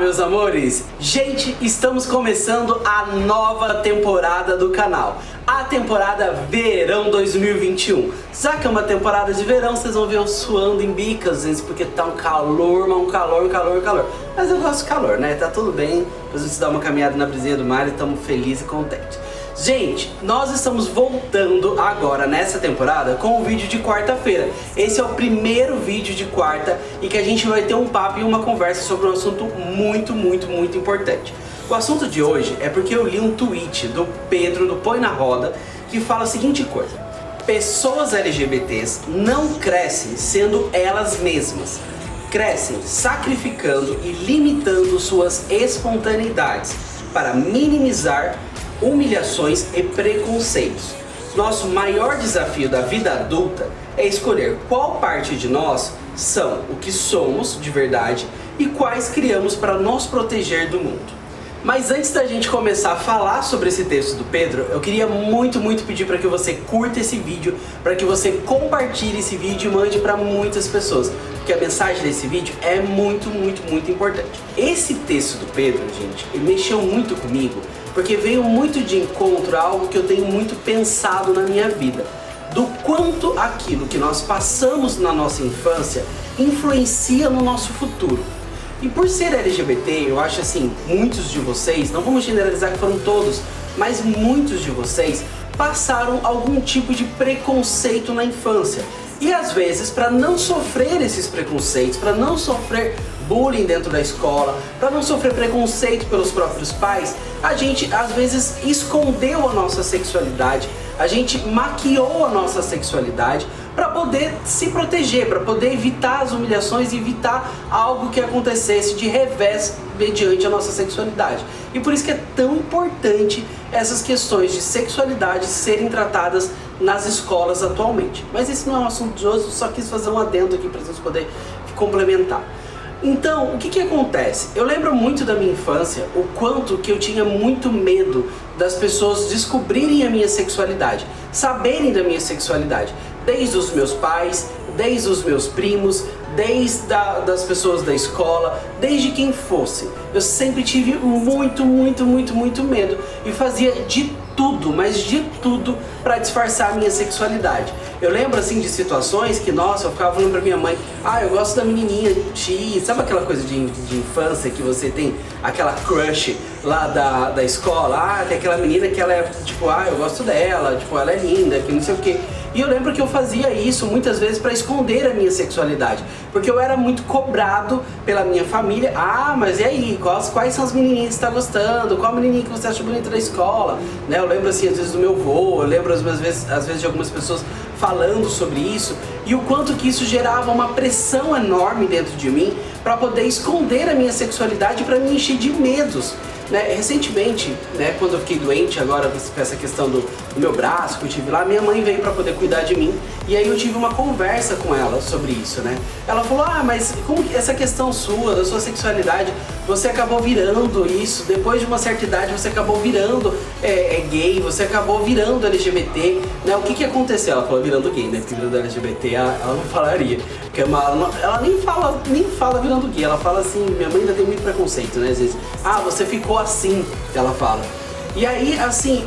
meus amores! Gente, estamos começando a nova temporada do canal. A temporada Verão 2021. Já que é uma temporada de verão, vocês vão ver eu suando em bica, às vezes, porque tá um calor, mas um calor. Mas eu gosto de calor, né? Tá tudo bem. Depois a gente dá uma caminhada na brisinha do mar e estamos felizes e contentes. Gente, nós estamos voltando agora nessa temporada com o vídeo de quarta-feira. Esse é o primeiro vídeo de quarta e que a gente vai ter um papo e uma conversa sobre um assunto muito importante. O assunto de hoje é porque eu li um tweet do Pedro do Põe na Roda que fala a seguinte coisa: pessoas LGBTs não crescem sendo elas mesmas, crescem sacrificando e limitando suas espontaneidades para minimizar humilhações e preconceitos. Nosso maior desafio da vida adulta é escolher qual parte de nós são o que somos de verdade e quais criamos para nos proteger do mundo. Mas antes da gente começar a falar sobre esse texto do Pedro, eu queria muito pedir para que você curta esse vídeo, para que você compartilhe esse vídeo e mande para muitas pessoas, porque a mensagem desse vídeo é muito importante. Esse texto do Pedro, gente, ele mexeu muito comigo, porque veio muito de encontro a algo que eu tenho muito pensado na minha vida, do quanto aquilo que nós passamos na nossa infância influencia no nosso futuro. E por ser LGBT, eu acho assim, muitos de vocês, não vamos generalizar que foram todos, mas muitos de vocês passaram algum tipo de preconceito na infância. E às vezes, para não sofrer esses preconceitos, para não sofrer bullying dentro da escola, para não sofrer preconceito pelos próprios pais, a gente às vezes escondeu a nossa sexualidade, a gente maquiou a nossa sexualidade para poder se proteger, para poder evitar as humilhações e evitar algo que acontecesse de revés mediante a nossa sexualidade. E por isso que é tão importante essas questões de sexualidade serem tratadas nas escolas atualmente. Mas esse não é um assunto de hoje, só quis fazer um adendo aqui para vocês poderem complementar. Então, o que acontece? Eu lembro muito da minha infância, o quanto que eu tinha muito medo das pessoas descobrirem a minha sexualidade, saberem da minha sexualidade, desde os meus pais, desde os meus primos, desde das pessoas da escola, desde quem fosse. Eu sempre tive muito medo e fazia de tudo, mas de tudo para disfarçar a minha sexualidade. Eu lembro assim de situações que, nossa, eu ficava falando pra minha mãe: ah, eu gosto da menininha X, sabe aquela coisa de infância que você tem aquela crush lá da escola? Ah, tem aquela menina que ela é tipo, ah, eu gosto dela, tipo, ela é linda, que não sei o que. E eu lembro que eu fazia isso muitas vezes para esconder a minha sexualidade, porque eu era muito cobrado pela minha família. Ah, mas e aí, quais são as menininhas que você tá gostando? Qual menininha que você acha bonita da escola? Né? Eu lembro assim, às vezes do meu avô, eu lembro às vezes de algumas pessoas falando sobre isso, e o quanto que isso gerava uma pressão enorme dentro de mim para poder esconder a minha sexualidade, para me encher de medos. Né? Recentemente, né, quando eu fiquei doente agora com essa questão do meu braço que eu tive lá, minha mãe veio para poder cuidar de mim, e aí eu tive uma conversa com ela sobre isso, né? Ela falou: ah, mas como que essa questão sua, da sua sexualidade, você acabou virando isso, depois de uma certa idade você acabou virando gay, você acabou virando LGBT, né? O que aconteceu? Ela falou virando gay, né? Porque virando LGBT ela não falaria, porque ela nem fala virando gay, ela fala assim, minha mãe ainda tem muito preconceito, né? Às vezes, ah, você ficou assim, ela fala. E aí, assim,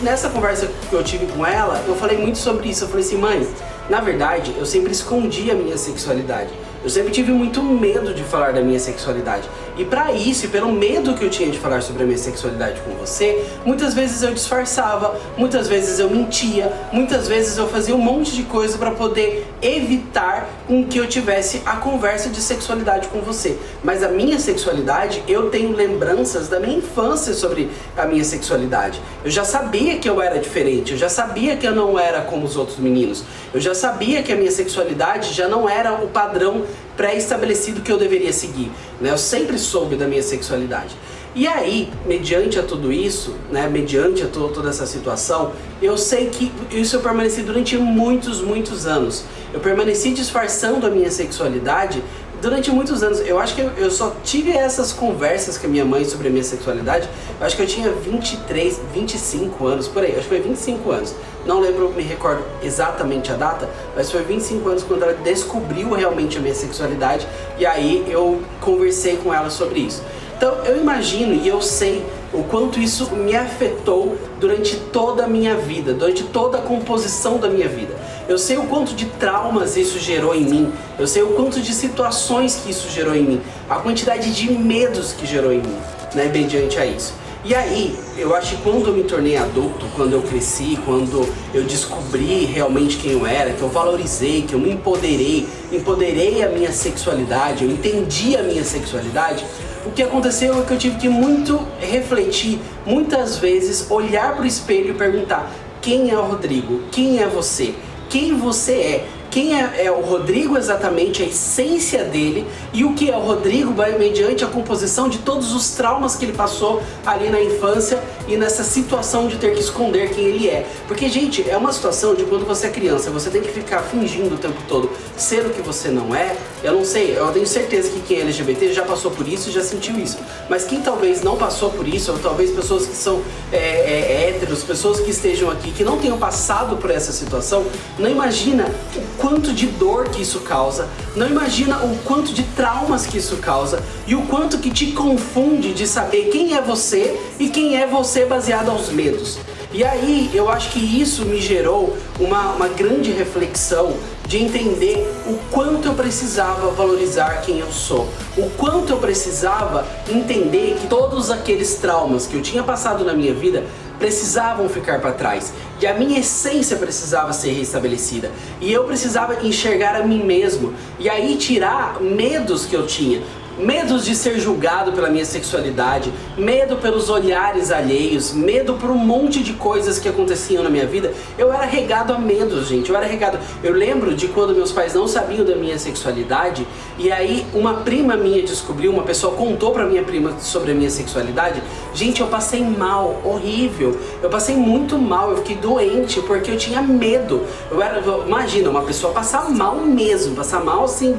nessa conversa que eu tive com ela, eu falei muito sobre isso. Eu falei assim: mãe, na verdade, eu sempre escondi a minha sexualidade. Eu sempre tive muito medo de falar da minha sexualidade. E pra isso, e pelo medo que eu tinha de falar sobre a minha sexualidade com você, muitas vezes eu disfarçava, muitas vezes eu mentia, muitas vezes eu fazia um monte de coisa pra poder evitar com que eu tivesse a conversa de sexualidade com você. Mas a minha sexualidade, eu tenho lembranças da minha infância sobre a minha sexualidade. Eu já sabia que eu era diferente, eu já sabia que eu não era como os outros meninos. Eu já sabia que a minha sexualidade já não era o padrão pré-estabelecido que eu deveria seguir, né? Eu sempre soube da minha sexualidade. E aí, mediante a tudo isso, né, mediante a toda essa situação, eu sei que isso eu permaneci durante muitos anos. Eu permaneci disfarçando a minha sexualidade durante muitos anos. Eu acho que eu só tive essas conversas com a minha mãe sobre a minha sexualidade, eu acho que eu tinha 23, 25 anos, por aí, acho que foi 25 anos. Não lembro, me recordo exatamente a data, mas foi 25 anos quando ela descobriu realmente a minha sexualidade, e aí eu conversei com ela sobre isso. Então eu imagino e eu sei o quanto isso me afetou durante toda a minha vida, durante toda a composição da minha vida. Eu sei o quanto de traumas isso gerou em mim, eu sei o quanto de situações que isso gerou em mim, a quantidade de medos que gerou em mim, né, mediante a isso. E aí, eu acho que quando eu me tornei adulto, quando eu cresci, quando eu descobri realmente quem eu era, que eu valorizei, que eu me empoderei a minha sexualidade, eu entendi a minha sexualidade, o que aconteceu é que eu tive que muito refletir, muitas vezes olhar para o espelho e perguntar: quem é o Rodrigo? Quem é você? Quem você é? Quem é o Rodrigo exatamente, a essência dele, e o que é o Rodrigo mediante a composição de todos os traumas que ele passou ali na infância e nessa situação de ter que esconder quem ele é. Porque, gente, é uma situação de quando você é criança, você tem que ficar fingindo o tempo todo ser o que você não é. Eu não sei, eu tenho certeza que quem é LGBT já passou por isso e já sentiu isso. Mas quem talvez não passou por isso, ou talvez pessoas que são héteros, pessoas que estejam aqui, que não tenham passado por essa situação, não imagina o quanto de dor que isso causa, não imagina o quanto de traumas que isso causa e o quanto que te confunde de saber quem é você e quem é você baseado aos medos. E aí eu acho que isso me gerou uma grande reflexão de entender o quanto eu precisava valorizar quem eu sou, o quanto eu precisava entender que todos aqueles traumas que eu tinha passado na minha vida precisavam ficar para trás, e a minha essência precisava ser restabelecida, e eu precisava enxergar a mim mesmo, e aí tirar medos que eu tinha. Medos de ser julgado pela minha sexualidade, medo pelos olhares alheios, medo por um monte de coisas que aconteciam na minha vida. Eu era regado a medos, gente, eu lembro de quando meus pais não sabiam da minha sexualidade, e aí uma prima minha descobriu, uma pessoa contou pra minha prima sobre a minha sexualidade. Gente, eu passei mal, horrível, eu passei muito mal, eu fiquei doente porque eu tinha medo. Imagina, uma pessoa passar mal mesmo, passar mal assim,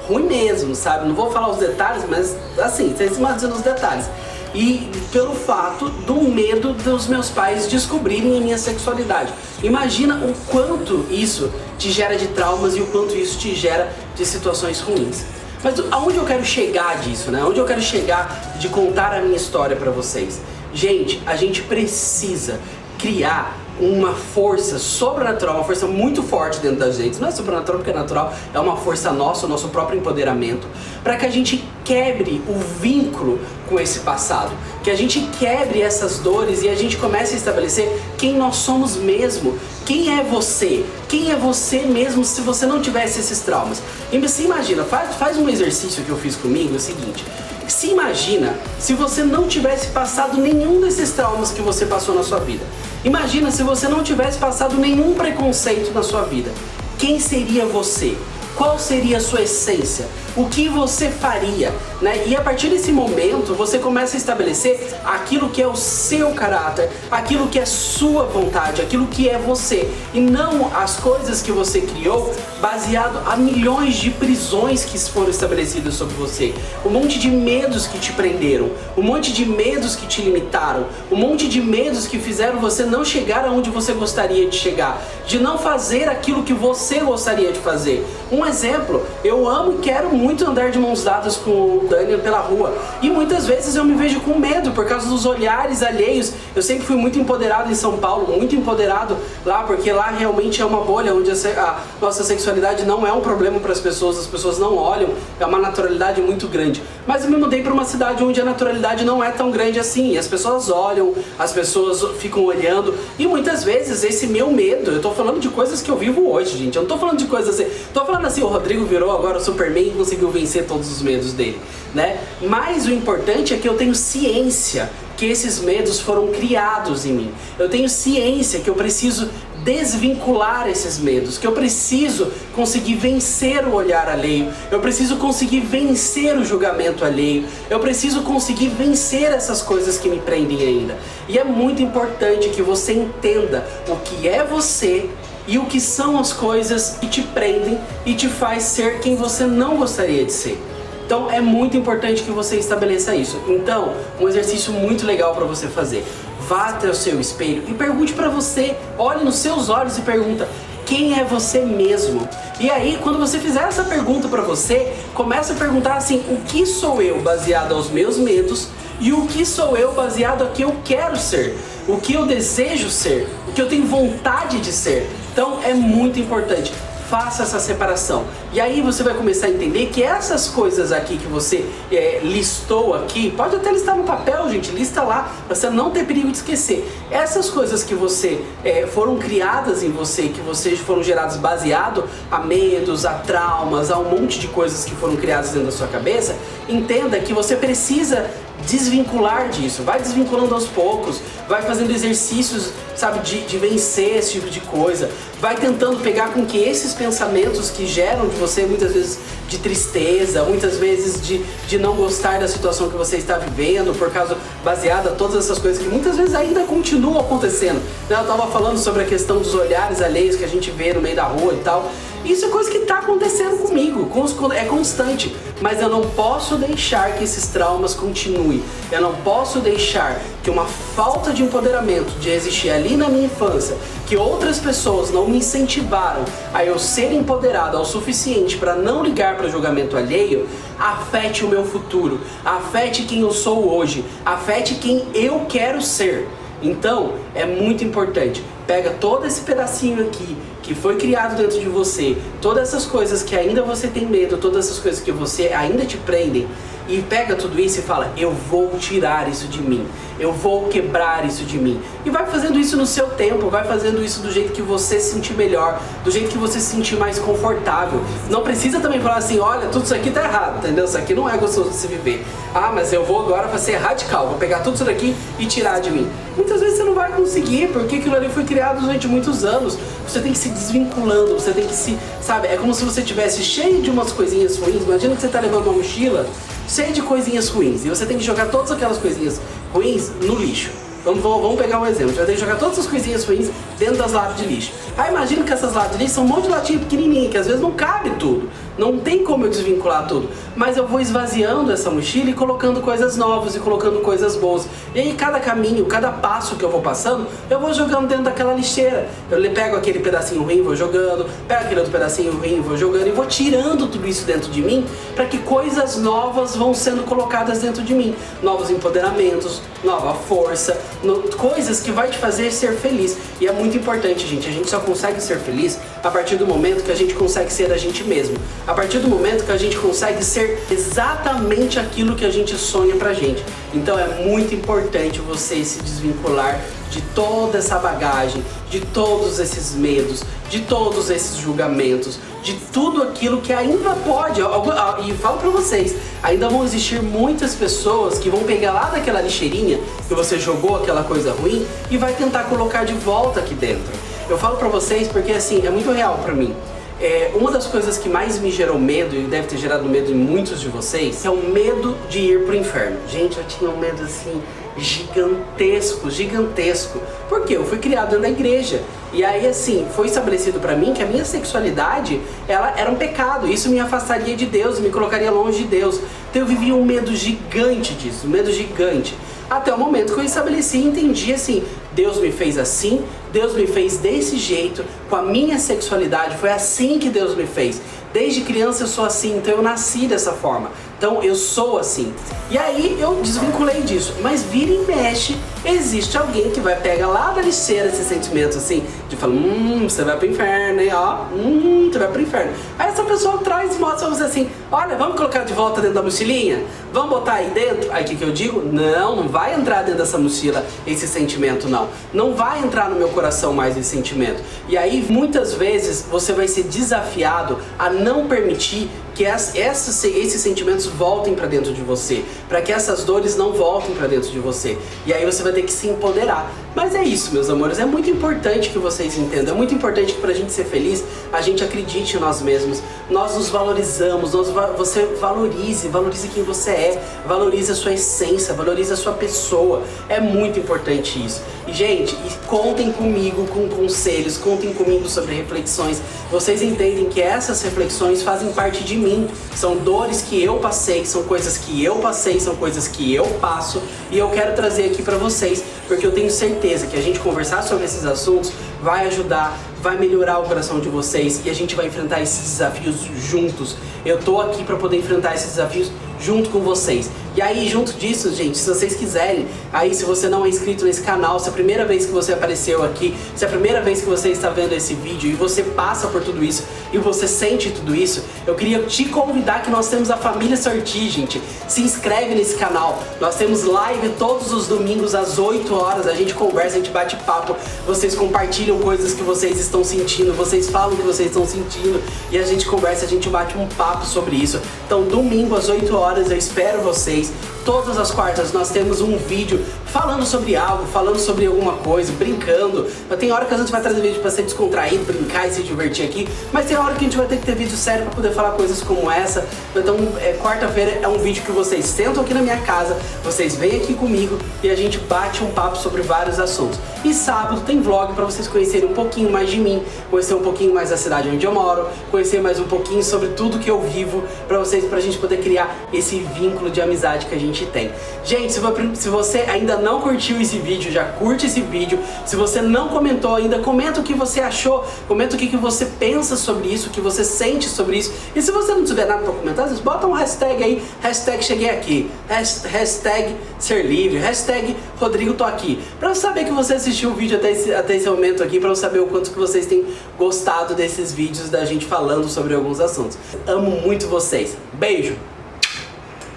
ruim mesmo, sabe? Não vou falar os detalhes, mas assim, vocês imaginam os detalhes. E pelo fato do medo dos meus pais descobrirem a minha sexualidade. Imagina o quanto isso te gera de traumas e o quanto isso te gera de situações ruins. Mas aonde eu quero chegar disso, né? Onde eu quero chegar de contar a minha história pra vocês? Gente, a gente precisa criar uma força sobrenatural, uma força muito forte dentro da gente. Não é sobrenatural porque é natural, é uma força nossa, o nosso próprio empoderamento, para que a gente quebre o vínculo com esse passado, que a gente quebre essas dores e a gente comece a estabelecer quem nós somos mesmo. Quem é você? Quem é você mesmo se você não tivesse esses traumas? E você imagina, faz um exercício que eu fiz comigo, é o seguinte: se imagina se você não tivesse passado nenhum desses traumas que você passou na sua vida. Imagina se você não tivesse passado nenhum preconceito na sua vida. Quem seria você? Qual seria a sua essência? O que você faria, né? E a partir desse momento você começa a estabelecer aquilo que é o seu caráter, aquilo que é sua vontade, aquilo que é você, e não as coisas que você criou baseado a milhões de prisões que foram estabelecidas sobre você, um monte de medos que te prenderam, um monte de medos que te limitaram, um monte de medos que fizeram você não chegar aonde você gostaria de chegar, de não fazer aquilo que você gostaria de fazer. Um exemplo, eu amo e quero muito andar de mãos dadas com o Daniel pela rua, e muitas vezes eu me vejo com medo por causa dos olhares alheios. Eu sempre fui muito empoderado em São Paulo, muito empoderado lá, porque lá realmente é uma bolha onde a nossa sexualidade não é um problema para as pessoas não olham, é uma naturalidade muito grande. Mas eu me mudei para uma cidade onde a naturalidade não é tão grande assim, e as pessoas olham, as pessoas ficam olhando, e muitas vezes esse meu medo, eu tô falando de coisas que eu vivo hoje, gente, eu não tô falando de coisas assim, tô falando assim, o Rodrigo virou agora o Superman e conseguiu vencer todos os medos dele, né? Mas o importante é que eu tenho ciência que esses medos foram criados em mim. Eu tenho ciência que eu preciso desvincular esses medos, que eu preciso conseguir vencer o olhar alheio, eu preciso conseguir vencer o julgamento alheio, eu preciso conseguir vencer essas coisas que me prendem ainda. E é muito importante que você entenda o que é você e o que são as coisas que te prendem e te faz ser quem você não gostaria de ser. Então é muito importante que você estabeleça isso. Então, um exercício muito legal para você fazer: vá até o seu espelho e pergunte para você, olhe nos seus olhos e pergunta: quem é você mesmo. E aí, quando você fizer essa pergunta pra você, começa a perguntar assim, o que sou eu baseado aos meus medos e o que sou eu baseado a que eu quero ser, o que eu desejo ser, o que eu tenho vontade de ser. Então é muito importante. Faça essa separação. E aí você vai começar a entender que essas coisas aqui que você listou aqui, pode até listar no papel, gente, lista lá, pra você não ter perigo de esquecer. Essas coisas que você foram criadas em você, que vocês foram geradas baseado a medos, a traumas, a um monte de coisas que foram criadas dentro da sua cabeça, entenda que você precisa desvincular disso, vai desvinculando aos poucos, vai fazendo exercícios, sabe, de vencer esse tipo de coisa, vai tentando pegar com que esses pensamentos que geram de você muitas vezes de tristeza, muitas vezes de não gostar da situação que você está vivendo, por causa baseada a todas essas coisas que muitas vezes ainda continuam acontecendo. Eu estava falando sobre a questão dos olhares alheios que a gente vê no meio da rua e tal. Isso é coisa que está acontecendo comigo, é constante, mas eu não posso deixar que esses traumas continuem, eu não posso deixar que uma falta de empoderamento de existir ali na minha infância, que outras pessoas não me incentivaram a eu ser empoderado ao suficiente para não ligar para o julgamento alheio, afete o meu futuro, afete quem eu sou hoje, afete quem eu quero ser. Então, é muito importante, pega todo esse pedacinho aqui, que foi criado dentro de você, todas essas coisas que ainda você tem medo, todas essas coisas que você ainda te prendem, e pega tudo isso e fala, eu vou tirar isso de mim, eu vou quebrar isso de mim. E vai fazendo isso no seu tempo, vai fazendo isso do jeito que você se sentir melhor, do jeito que você se sentir mais confortável. Não precisa também falar assim, olha, tudo isso aqui tá errado, entendeu? Isso aqui não é gostoso de se viver. Ah, mas eu vou agora ser radical, vou pegar tudo isso daqui e tirar de mim. Muitas vezes você não vai conseguir, porque aquilo ali foi criado durante muitos anos. Você tem que se desvinculando, você tem que se, sabe, é como se você tivesse cheio de umas coisinhas ruins. Imagina que você tá levando uma mochila cheia de coisinhas ruins, e você tem que jogar todas aquelas coisinhas ruins no lixo. Vamos pegar um exemplo, você vai ter que jogar todas as coisinhas ruins dentro das latas de lixo. Aí imagina que essas latas de lixo são um monte de latinha pequenininha, que às vezes não cabe tudo, não tem como eu desvincular tudo, mas eu vou esvaziando essa mochila e colocando coisas novas e colocando coisas boas. E aí cada caminho, cada passo que eu vou passando, eu vou jogando dentro daquela lixeira. Eu pego aquele pedacinho ruim, vou jogando, pego aquele outro pedacinho ruim, vou jogando, e vou tirando tudo isso dentro de mim, para que coisas novas vão sendo colocadas dentro de mim, novos empoderamentos, nova força, coisas que vai te fazer ser feliz. E é muito importante, gente, a gente só consegue ser feliz a partir do momento que a gente consegue ser a gente mesmo, a partir do momento que a gente consegue ser exatamente aquilo que a gente sonha pra gente. Então é muito importante você se desvincular de toda essa bagagem, de todos esses medos, de todos esses julgamentos, de tudo aquilo que ainda pode, e falo pra vocês, ainda vão existir muitas pessoas que vão pegar lá daquela lixeirinha que você jogou aquela coisa ruim e vai tentar colocar de volta aqui dentro. Eu falo pra vocês porque assim, é muito real pra mim. Uma das coisas que mais me gerou medo, e deve ter gerado medo em muitos de vocês, é o medo de ir pro inferno. Gente, eu tinha um medo assim, gigantesco, gigantesco. Porque eu fui criado dentro da igreja. E aí assim, foi estabelecido pra mim que a minha sexualidade, ela era um pecado. Isso me afastaria de Deus, me colocaria longe de Deus. Então eu vivia um medo gigante disso, um medo gigante. Até o momento que eu estabeleci e entendi assim, Deus me fez assim, Deus me fez desse jeito, com a minha sexualidade, foi assim que Deus me fez. Desde criança eu sou assim, então eu nasci dessa forma. Então eu sou assim. E aí eu desvinculei disso. Mas vira e mexe, existe alguém que vai pegar lá da lixeira esse sentimento assim, de falar, você vai pro inferno, hein, ó, você vai pro inferno. Aí essa pessoa traz e mostra pra você assim, olha, vamos colocar de volta dentro da mochilinha? Vamos botar aí dentro? Aí o que eu digo? Não vai entrar dentro dessa mochila esse sentimento, não. Não vai entrar no meu coração mais esse sentimento. E aí muitas vezes você vai ser desafiado a não permitir que esses sentimentos voltem pra dentro de você, para que essas dores não voltem pra dentro de você. E aí você vai ter que se empoderar. Mas é isso, meus amores, é muito importante que vocês entendam, é muito importante que pra gente ser feliz, a gente acredite em nós mesmos, nós nos valorizamos, você valorize quem você é, valorize a sua essência, valorize a sua pessoa, é muito importante isso. E gente, contem comigo com conselhos, contem comigo sobre reflexões, vocês entendem que essas reflexões fazem parte de mim, são dores que eu passei, são coisas que eu passei, são coisas que eu passo, e eu quero trazer aqui pra vocês, porque eu tenho certeza que a gente conversar sobre esses assuntos vai ajudar, vai melhorar o coração de vocês e a gente vai enfrentar esses desafios juntos. Eu tô aqui para poder enfrentar esses desafios junto com vocês. E aí, junto disso, gente, se vocês quiserem, aí se você não é inscrito nesse canal, se é a primeira vez que você apareceu aqui, se é a primeira vez que você está vendo esse vídeo e você passa por tudo isso e você sente tudo isso, eu queria te convidar que nós temos a Família Sorti, gente. Se inscreve nesse canal. Nós temos live todos os domingos às 8 horas, a gente conversa, a gente bate papo, vocês compartilham coisas que vocês estão sentindo, vocês falam o que vocês estão sentindo e a gente conversa, a gente bate um papo sobre isso. Então, domingo às 8 horas, eu espero vocês. Todas as quartas nós temos um vídeo falando sobre algo, falando sobre alguma coisa, brincando. Tem hora que a gente vai trazer vídeo pra ser descontraído, brincar e se divertir aqui, mas tem hora que a gente vai ter que ter vídeo sério pra poder falar coisas como essa. Então, quarta-feira é um vídeo que vocês sentam aqui na minha casa, vocês vêm aqui comigo e a gente bate um papo sobre vários assuntos. E sábado tem vlog pra vocês conhecerem um pouquinho mais de mim, conhecer um pouquinho mais da cidade onde eu moro, conhecer mais um pouquinho sobre tudo que eu vivo pra gente poder criar esse vínculo de amizade que a gente tem. Gente, se você ainda não curtiu esse vídeo, já curte esse vídeo. Se você não comentou ainda, comenta o que você achou, comenta o que você pensa sobre isso, o que você sente sobre isso. E se você não tiver nada pra comentar, vocês botam um hashtag aí, hashtag cheguei aqui, hashtag ser livre, hashtag Rodrigo tô aqui, pra eu saber que você assistiu o vídeo até esse momento aqui, pra eu saber o quanto que vocês têm gostado desses vídeos da gente falando sobre alguns assuntos. Amo muito vocês. Beijo!